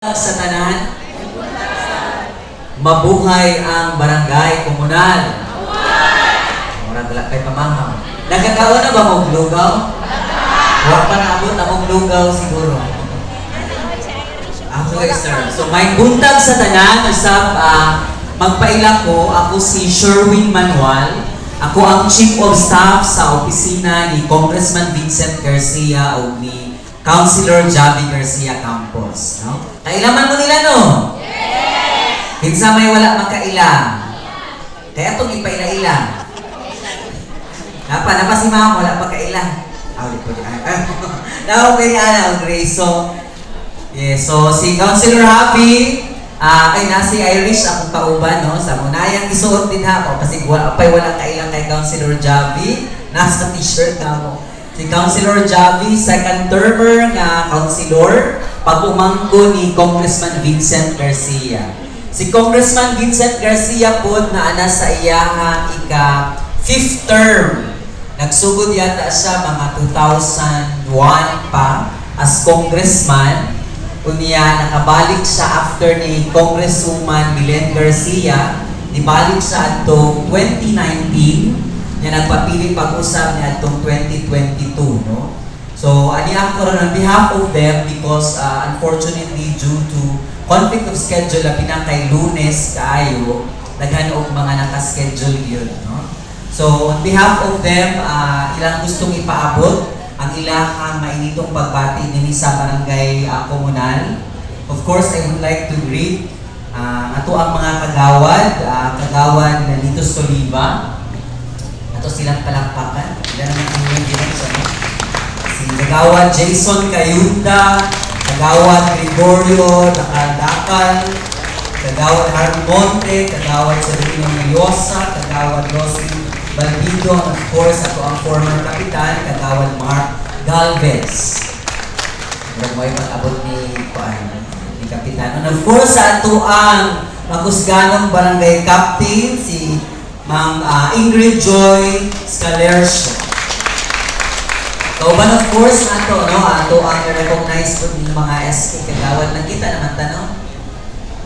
Sa tanan, mabuhay ang barangay komunal. Murag wala kay pamaham. Nagkakawa na ba mong lugaw? Huwag pa naabot na mong lugaw siguro. Okay, sir. So, may buntag sa tanan, usap, magpaila ko, ako si Sherwin Manuel. Ako ang Chief of Staff sa opisina ni Congressman Vincent Garcia o ni Councilor Javi Garcia Campos. No? Kailaman mo nila, no? Yes! Hinsa may wala makailang. Kaya itong ipaila-ilang. Napa si mama, wala makailang. Ulit po niya. Okay, Grace. So, yes, so si Councilor Javi, ay nasi Irish akong kauban, no? Sa munayang isuot din ako kasi wala kailang kay Councilor Javi. Nasa t-shirt na ako. Si Councilor Javi, second termer nga councilor, pag-umangko ni Congressman Vincent Garcia. Si Congressman Vincent Garcia po na ana sa iyaha ika-fifth term. Nagsugod yata siya mga 2001 pa as congressman. Unya, nakabalik siya after ni Congresswoman Belen Garcia. Nibalik siya atong 2019. Yan nagpapili pag-usap niya itong 2022, no? So, ani ako rin on behalf of them because unfortunately due to conflict of schedule na pinakay Lunes kaayo, naghan og mga naka-schedule yun, no? So, on behalf of them, ilang gustong ipaabot ang ilahang mainitong pagbati nini sa barangay komunal. Of course, I would like to greet ato ang mga kagawad na Lito Soliva. Ito silang palakpakan. Ilan naman ang mga ginagawa sa si Kagawad Jason Kayunda, Kagawad Gregorio Nakandakal, Kagawad Harmonte, Kagawad Serino Mayosa, Kagawad Rosie Balbido, and of course, ako ang former kapitan, Kagawad Mark Galvez. Huwag mo ay pag-abot ni kapitan. And of course, sa ato ang makusganong barangay captain, si Ma'am Ingrid Joy Scalercio. Kauban of course nato, no? Ato ang recognize po ng mga SK kagawad na kita naman tanong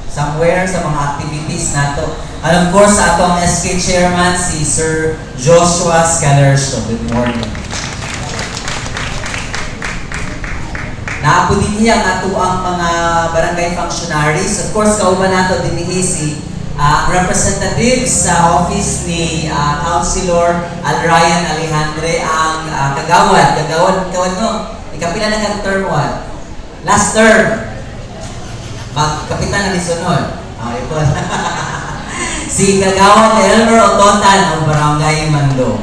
somewhere sa mga activities nato. And of course, ato ang SK chairman si Sir Joshua Scalercio. Good morning. Naapo din niya ang ato ang mga barangay functionaries. Of course, kauban nato din ni si representatives sa office ni Councilor Alrayan Alejandre ang kagawad no? Ikapila na kang term 1. Last term. Magkapitan na lisunod. Ito. Si Kagawad Elmer Ototan ng Barangay Mando.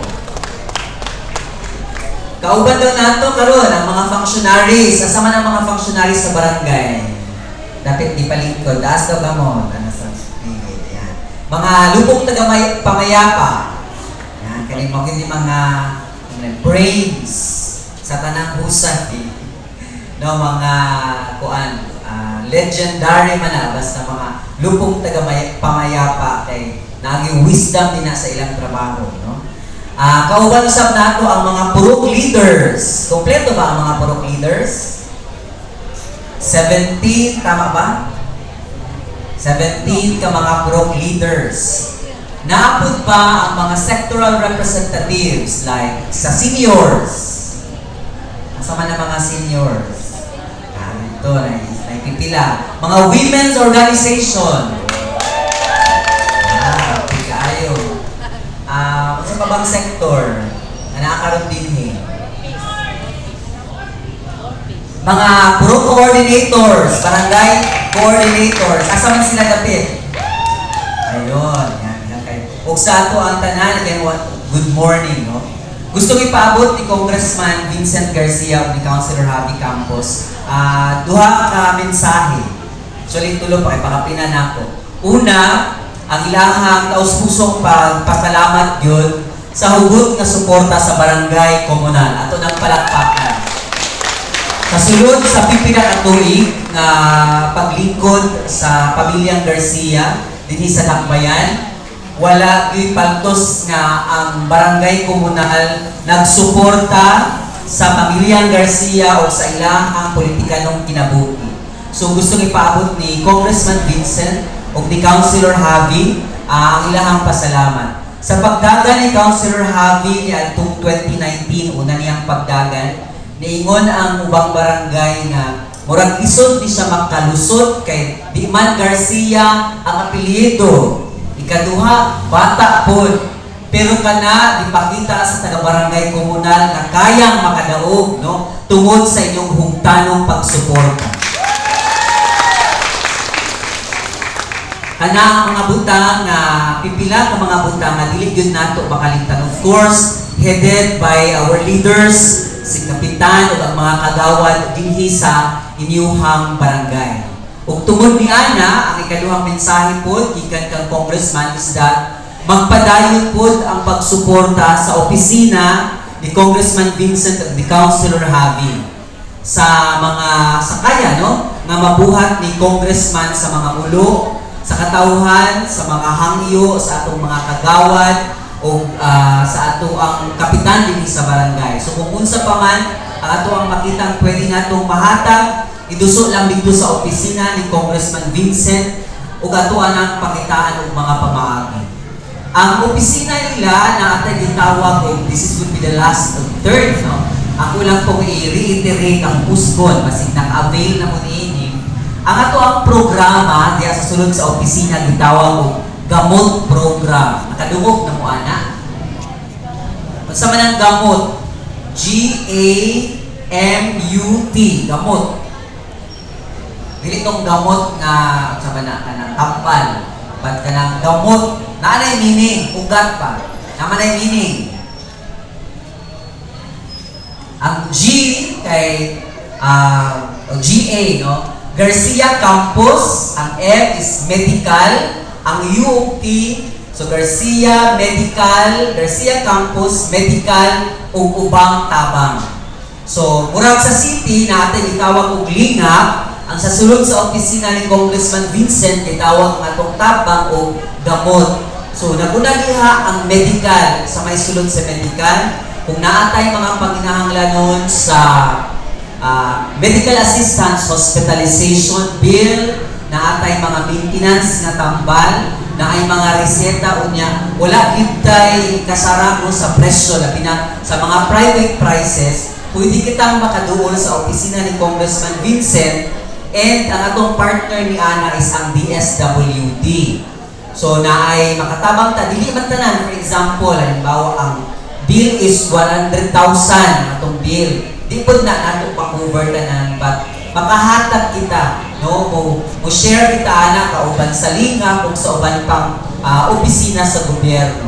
Kauban daw nato karon ang mga functionaries. Asama ng mga functionaries sa barangay. Dapat di palingkod. Daas daw ka mo. Mga lubong pamayapa. Yan, kanin mo hindi mga brains sa tanang husay. No, mga legendary man na basta mga lubong pamayapa kay naging wisdom din na sa ilang trabaho, no? Kauban usab nato ang mga purok leaders. Kompleto ba ang mga purok leaders? 17, tama ba? 17 ka mga purok leaders. Naapod pa ang mga sectoral representatives like sa seniors. Asama na mga seniors. Ito, naipipila. Mga women's organization. Pagkaayo. Sa pabang sector, na nakakaroon din mga purok coordinators, barangay coordinators. Asa man sila dapit? Ayun, yan kayo. Ug sa ato ang tanan, again, good morning, no? Gusto ipaabot ni Congressman Vincent Garcia o ni Councilor Javi Campos duha ka mensahe. Actually, tulo pa kay pakapinan ako. Una, ang ilahang taus-pusong pagpasalamat yun sa hugot nga suporta sa barangay komunal. Ato nang palakpakan. Kasulod sa pipila ka tuig na paglingkod sa pamilyang Garcia dinhi sa Dakbayan, wala ipaltos nga ang barangay komunal nagsuporta sa pamilyang Garcia o sa ilahang politikanong kinabuhi. So gusto ipaabot ni Congressman Vincent o ni Councilor Javi ang ilahang pasalamat. Sa pagdagan ni Councilor Javi ni atong 2019, una niyang pagdagan, niingon ang ubang barangay nga murag isod di siya makalusot kay Diman Garcia ang apelyido. Ikaduha, bata pod. Pero kana dipakita sa taga-barangay komunal na kayang makadaog, no, tungod sa inyong hungtanong pagsuporta. Kana ang mga butang na pipila ka mga butang na dili gyud nato makalimtan. Of course, headed by our leaders, si kapitan ug ang mga kagawad dinhi sa inyuhang barangay. Ug tungod ni ana, ang ikaduhang mensahe pod gikan kang congressman is that magpadayon pod ang pagsuporta sa opisina ni Congressman Vincent at ni Councilor Javi sa mga sakaya, no, nga mabuhat ni Congressman sa mga ulo, sa katauhan, sa mga hangyo, sa atong mga kagawad o sa ato ang kapitan din sa barangay. So kung unsa pa man ang ato ang makitang pwede natong mahatag, iduso lang dito sa opisina ni Congressman Vincent ug ato ang pakitaan og mga pamaagi. Ang opisina nila na atay gitawag og this would be the last of third, no? Ako lang po i-reiterate ang pusbon basig naka-avail na mo niini. Ang ato ang programa diya sa sulod sa opisina gitawag og gamot program. Nakadungog na mo ana. Unsa man ang gamot? G-A-M-U-T, gamot. Dili tong gamot nga unsa man na kanang tampal, but kanang gamot na anay meaning, ugat pa. Naman ay meaning. Ang G kay GA, no? Garcia Campos, ang M is medical, ang U T, so Garcia Medical, Garcia Campos Medical ug ubang tabang. So, murag sa city natin itawag og lingap, ang sa sulod sa opisina ni Congressman Vincent itawag ang atong tabang o gamot. So, naguna diha ang medical sa may sulod sa medical. Kung naatay mga panginahanglanon sa medical assistance, hospitalization bill, naatay mga maintenance nga tambal, na ay mga reseta unya, wala kitay kasaramo sa presyo labi na sa mga private prices, pwede kitang makaduol sa opisina ni Congressman Vincent and ang atong partner ni Ana is ang DSWD. So na ay makatabang ta dili man tanan, for example, halimbawa ang bill is 100,000 atong bill. Di pud na nato pa-cover tanan, but makahatag kita, no, mo share kita ana kauban sa linga kung sa uban pang opisina sa gobyerno.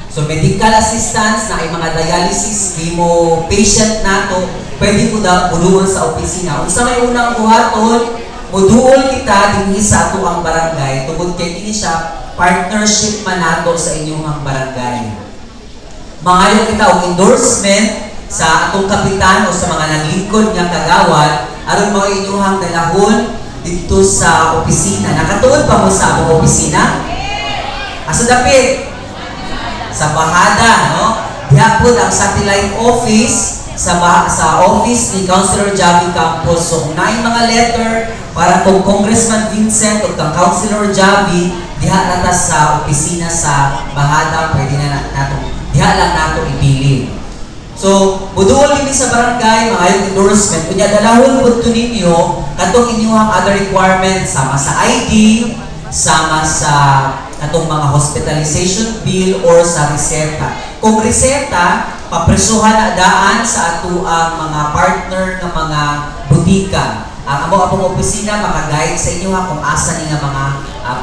So medical assistance na ay mga dialysis chemo patient nato, pwede mo daw muduol sa opisina. Unsa may unang buhaton, muduol kita dinhi sa ato ang barangay tungod kay kini siya partnership man nato sa inyong barangay. Mangayo kita og endorsement sa atong kapitan o sa mga naglingkod nga kagawad aron mao inyong dalahon dito sa opisina. Nakatuod pa mo sa among opisina? Asa dapit? Sa Bahada, no? Diha pud ang satellite office sa office ni Councilor Javi Campos. So kung naay mga letter para kung Congressman Vincent o kang Councilor Javi, diha nata sa opisina sa Bahada, pwede na nato. Diha lang nato ipili. So, muduol kini sa barangay, mga endorsement. Kunya dalahon pud to ninyo katong inyong other requirements sama sa ID, sama sa katong mga hospitalization bill or sa reseta. Kung reseta, papresuhan na daan sa ato ang mga partner ng mga butika. Ang among opisina maka-guide sa inyo kung asa ni nga mga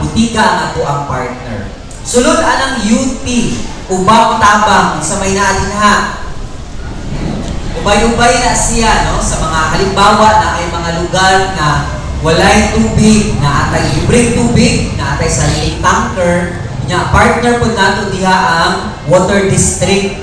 butika ang ato ang partner. Sulod anang UT, ubang tabang sa may naadinha. Ubay-ubay na siya, no, sa mga halimbawa na ay mga lugar na walay tubig, na atay libreng tubig, na atay sariling tanker. Nya partner po nato diha ang water district.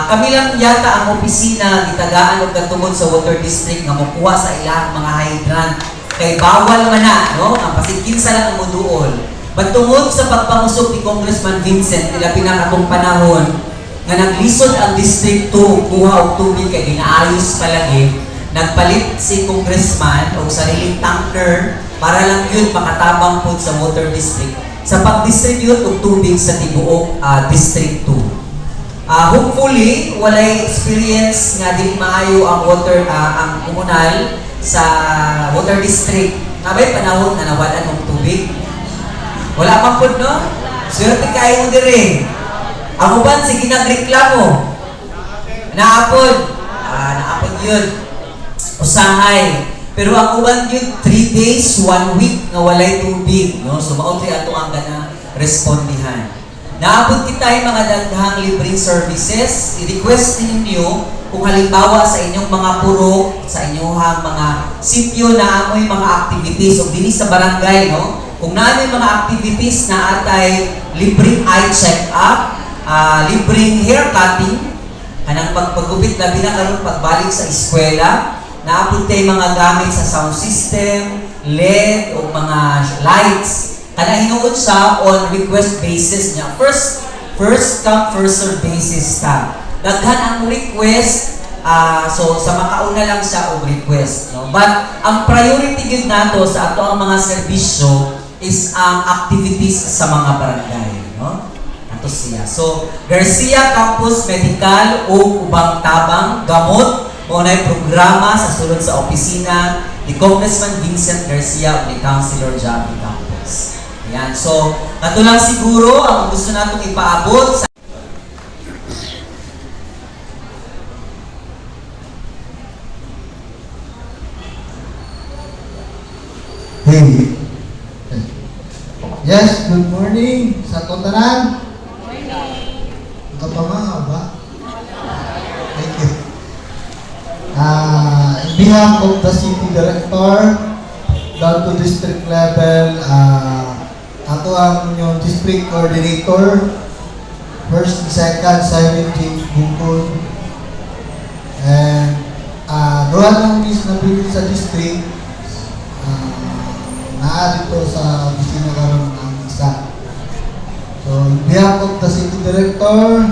Kami lang yata ang opisina gitagaan og katungod sa water district nga mokuha sa ilang mga hydrant. Kay bawal man na, no, ang pasigkinsa lang ang muduol. Batungod sa pagpamusok ni Congressman Vincent nila pinakatong panahon nga naglisod ang District 2 kuha og tubig kay ginaayos palagi, nagpalit si congressman o sariling tanker para lang yun makatabang po sa water district sa pag-distribute og tubig sa tibuok District 2. Hopefully, walay experience nga di maayo ang ang komunal sa water district. Nabay panahon na nawalan ng tubig. Wala pa po, no? Swerte kayo mo dire. Ang uban, sige nagreklamo. Naapod. Naapod yun. Usahay. Pero ang uban yun, 3 days, 1 week nga walay tubig. No? So, mautri ato ang gana respondihan. Naabot kita yung mga daghang libreng services. I-request ninyo kung halimbawa sa inyong mga purok, sa inyong mga sityo na amoy mga activities o dini sa barangay, no? Kung namin mga activities na atay libreng eye check-up, libreng hair cutting, kanang pagpagupit na binakaroon pagbalik sa eskwela, naabot tayo mga gamit sa sound system, LED o mga lights. Kana hinuod siya on request basis niya. First come, first serve basis ta. Daghan ang request, so sa makauna lang siya og request. No? But ang priority gid nato sa ato ang mga serbisyo is ang activities sa mga barangay. No? Ato siya. So, Garcia Campus Medical o ubang tabang, gamot, maunay programa sa sulod sa opisina ni Congressman Vincent Garcia o ni Councilor Javi Campos. Ayan. So, kato lang siguro ang gusto natong ipaabot sa Hey. Yes, good morning sa Totanan. Ito pa mga ba? Thank you. In behalf of the city director, down to district level, ato ang inyong district coordinator, first and second, Simon James Bukod, and doon ang miss na bilin sa district, naarito sa opisina karon ang isa. So, in behalf of the city director,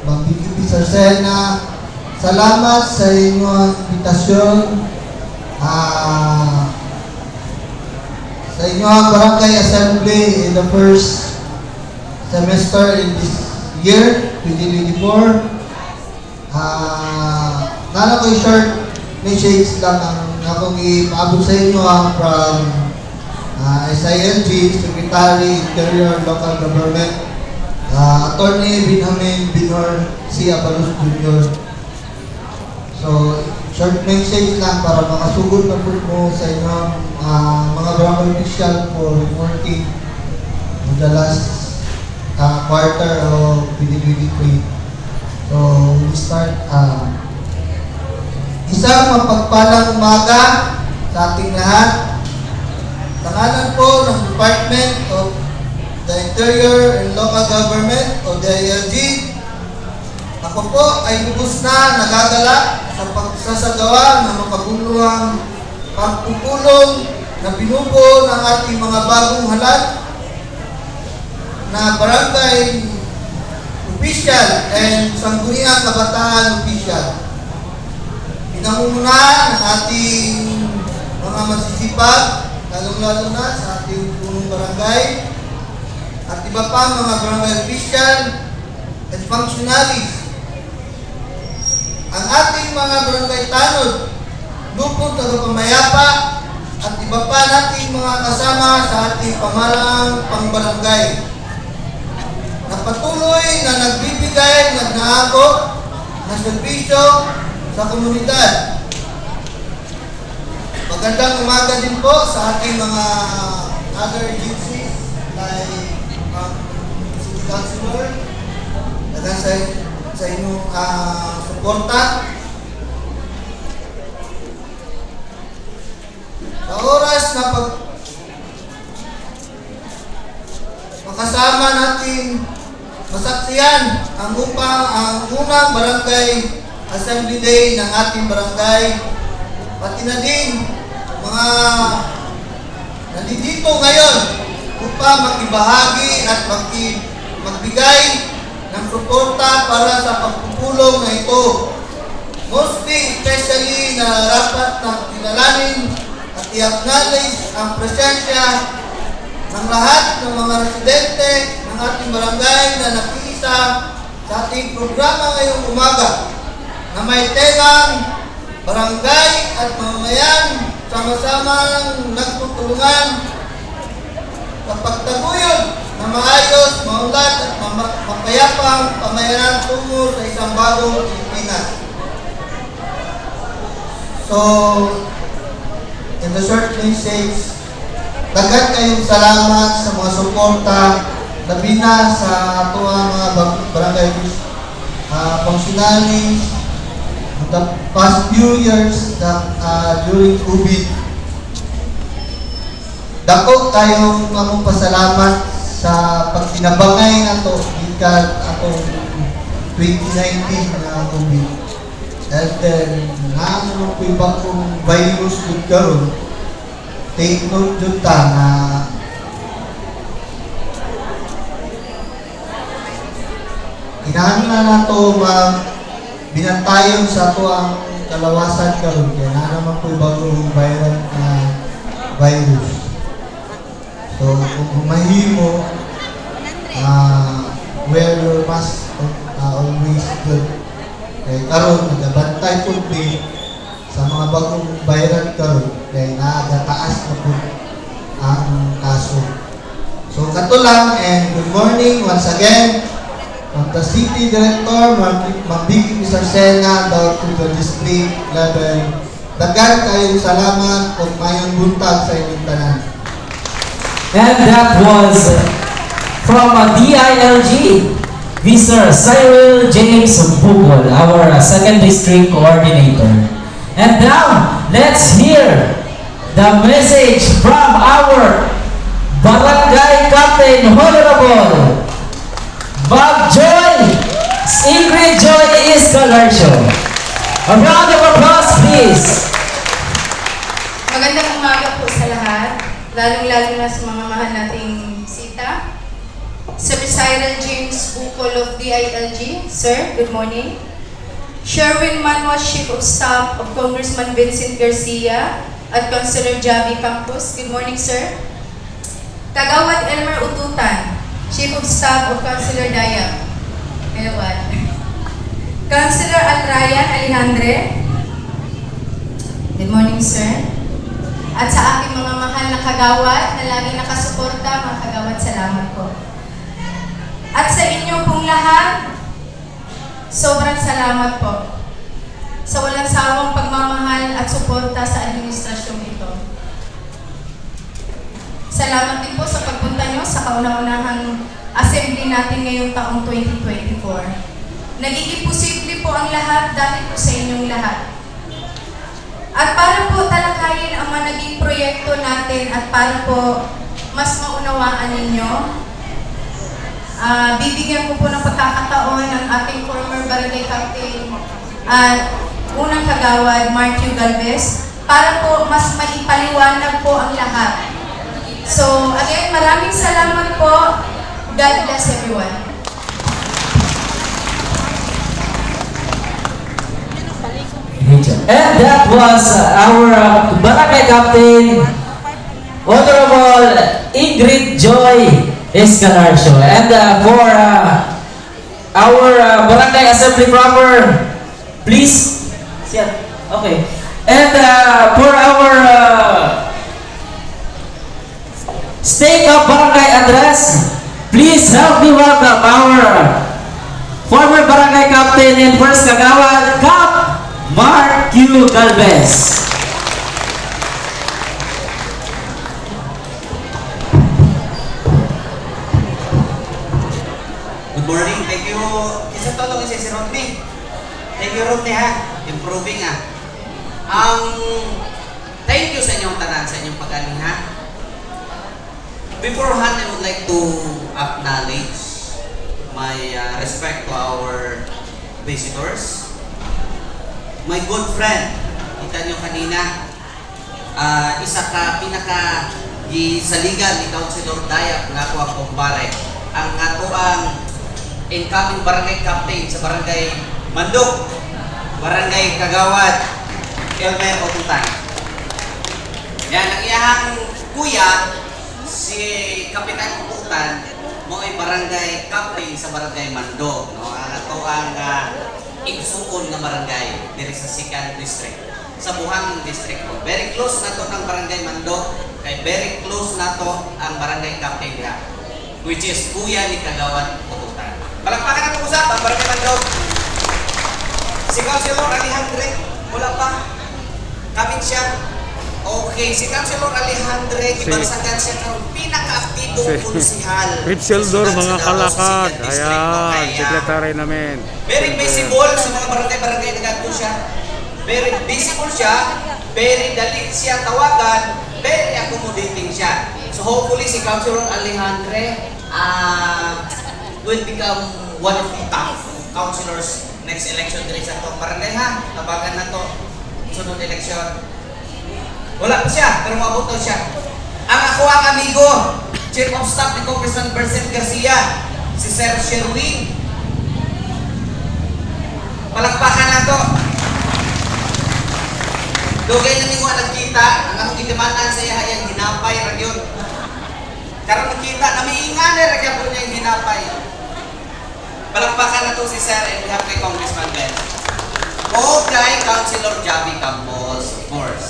Mag-BQP Sarcena, salamat sa inyong invitasyon sa inyong barangay assembly in the first semester in this year, 2024. Nala ko yung short message lang ang akong ipaabot sa inyo from SILG, Secretary, Interior, Local Government, Attorney Benjamin Binor C. Abalos Jr. So, short message lang para makasugod na po mo sa inyong mga barangay official for reporting in the last quarter of 2023. So, we start isang mapagpalang umaga sa ating lahat. Tangalan po ng Department of the Interior and Local Government o DILG. Ako po ay lubos na nagagala sa pagsasagawa ng makabuluhang pagpupulong na binubuo ng ating mga bagong halal na barangay official and sangguniang kabataan official. Pinangungunahan ng ating mga masisipag, lalong-lalo na sa ating punong barangay at iba pa mga barangay official and functionaries. Ang ating mga barangay tanod, lupon tagapamayapa at iba pa nating mga kasama sa ating pamalang pangbarangay na patuloy na nagbibigay, nagnaabot na serbisyo sa komunidad. Magandang umaga din po sa ating mga other agencies like City Councilor, sa inyong suporta. Sa oras na makasama natin masaksiyan ang unang barangay assembly day ng ating barangay, pati na din mga nandito ngayon upang makibahagi at magbigay ng suporta para sa pagpupulong na ito. mostly, especially na dapat na kilalanin at i-acknowledge ang presensya ng lahat ng mga residente ng ating barangay na nakiisa sa ating programa ngayong umaga na may tegang barangay at mamamayan sama-samang nagtutulungan sa pagtaguyod na maayos, maunlad at mapayapang pamayanan tungo sa isang bagong Pilipinas. So, in the short message, dagat kayong salamat sa mga suporta labi na sa ato mga barangay functionaries the past few years during COVID. Dako kayong among pasalamat sa pagtinabangay nato gikan atong 2019 na COVID. And then, naano ko bagong virus gud karon. Take note jud ta na kinahanglan nato binantayon sa ato ang kalawasan karon kaya na naman po bagong viral na virus. So kung mahimo wear your mask always good. Kaya karon nagabantay po sa mga bagong viral karon kaya nagataas na po ang kaso. So kato lang and good morning once again. The City Director, Mabig Mr. Sena, daw to the district level. Dagan kayong salamat kung mayong buntag sa inyong tanan. And that was from DILG, Mr. Cyril James Bugol, our second district coordinator. And now, let's hear the message from our Barangay Captain Honorable Bob Joy, Ingrid Joy Escalarcio. A round of applause, please. Magandang umaga po sa lahat, lalong-lalo na sa mga mahal nating sita. Sir Cyril James Bukol of DILG, Sir, good morning. Sherwin Manuel, Chief of Staff of Congressman Vincent Garcia at Councilor Javi Campos, good morning, Sir. Kagawad Elmer Ututan, Chief of Staff of Councilor Dayang. Hello, what? Councilor Alrayan Alejandre. Good morning, sir. At sa aking mga mahal na kagawad na laging nakasuporta, mga kagawad, salamat po. At sa inyo pong lahat, sobrang salamat po sa walang sawang pagmamahal at suporta sa administrasyong ito. Salamat din po sa pagpunta nyo sa kauna-unahang assembly natin ngayong taong 2024. Nagiging posible po ang lahat dahil po sa inyong lahat. At para po talakayin ang mga naging proyekto natin at para po mas maunawaan ninyo, bibigyan ko po ng pagkakataon ng ating former barangay captain at unang kagawad, Martiu Galvez, para po mas maipaliwanag po ang lahat. So, again, maraming salamat po. God bless everyone. And that was our Barangay Captain, Honorable Ingrid Joy Escalarcio. And for our Barangay Assembly proper, please. Okay. And for our State of Barangay Address, please help me welcome our former Barangay Captain and first Kagawad, Cap Martiu Galvez. Good morning. Thank you. Isa tolong isa si Rodney. Thank you, Rodney, ha. Improving, ha. Thank you sa inyong tanan, sa inyong pag-aling, ha. Beforehand, I would like to acknowledge my respect to our visitors. My good friend, kita nyo kanina, isa ka pinaka-saligan ni Councilor Dayak nga ako ang kumpare. Ang ato ang incoming barangay captain sa barangay Mandok. Barangay Kagawad, Elmer Otutan. Yan, ang iyahang kuya, si Kapitan Otutan, mo ay barangay captain sa barangay Mando. No? Ang ato ang igsuon na barangay diri sa Sikan District, sa Buhangin District. Very close na to ng barangay Mando, kay very close na to ang barangay captain niya, which is kuya ni Kagawad Otutan. Palakpakan na po usap ang barangay Mando. Si Councilor Alejandre, wala pa. Kapit siya. Okay, si Councilor Alejandre, gibansagan siya ng pinaka-aktibong konsihal. Ripseldor, mga kalakad. Ayan, Ayan, sekretary namin. very visible sa mga barangay-barangay na ganito siya. Very visible siya, very dali siya tawagan, very accommodating siya. So hopefully si Councilor Alejandre will become one of the top councilors next election diri sa itong barangay ha. Tabagan na to sunod election. Wala pa siya, pero maabot daw siya. Ang ako ang amigo, Chief of Staff ni Congressman Bercel Garcia, si Sir Sherwin. Palakpakan na to. Dugay na ninyo nagkita, ang akong gitimanan sa iya yung hinapay ragyon. Karon nakita, namiingan na ragyan po niya yung hinapay. Palakpakan na to si Sir and behalf kay Congressman Ben. O kay Councilor Javi Campos, of course.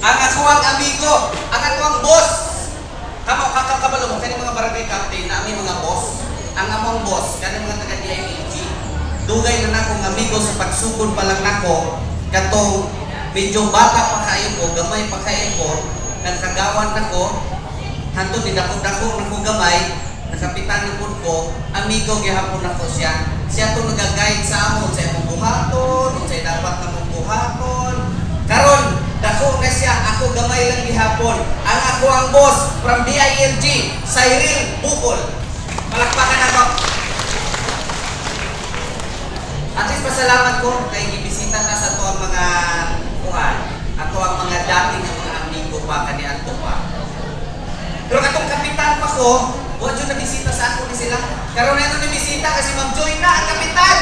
Ang ako ang amigo, ang ako ang boss. Kakabalo mo, kani mga barangay captain na aming mga boss. Ang among boss, kani mga taga-DILG. Dugay na akong amigo sa pagsugod pa lang nako. Katong medyo bata pa kayo ko, gamay pa kayo ko, nagkagawan nako, hantod didako-dako nako gamay, nakapitan na po ko, amigo gihapon ako siya. Siya to nag-guide sa amon sa imong buhaton, sa dapat na mong buhaton. Karon, dako na siya, ako gamay lang gihapon. Ang ako ang boss from DILG, Cyril Bukol. Palakpakan ako. At least pasalamat ko kay gibisita na sa to ang mga kuhan, ato ang mga dating ng mga amigo pa kaniadto pa. Pero katong kapitan pa ko, wala dyan nabisita sa ako ni sila. Karoon na ito nabisita kasi Ma'am Joy na ang kapitan.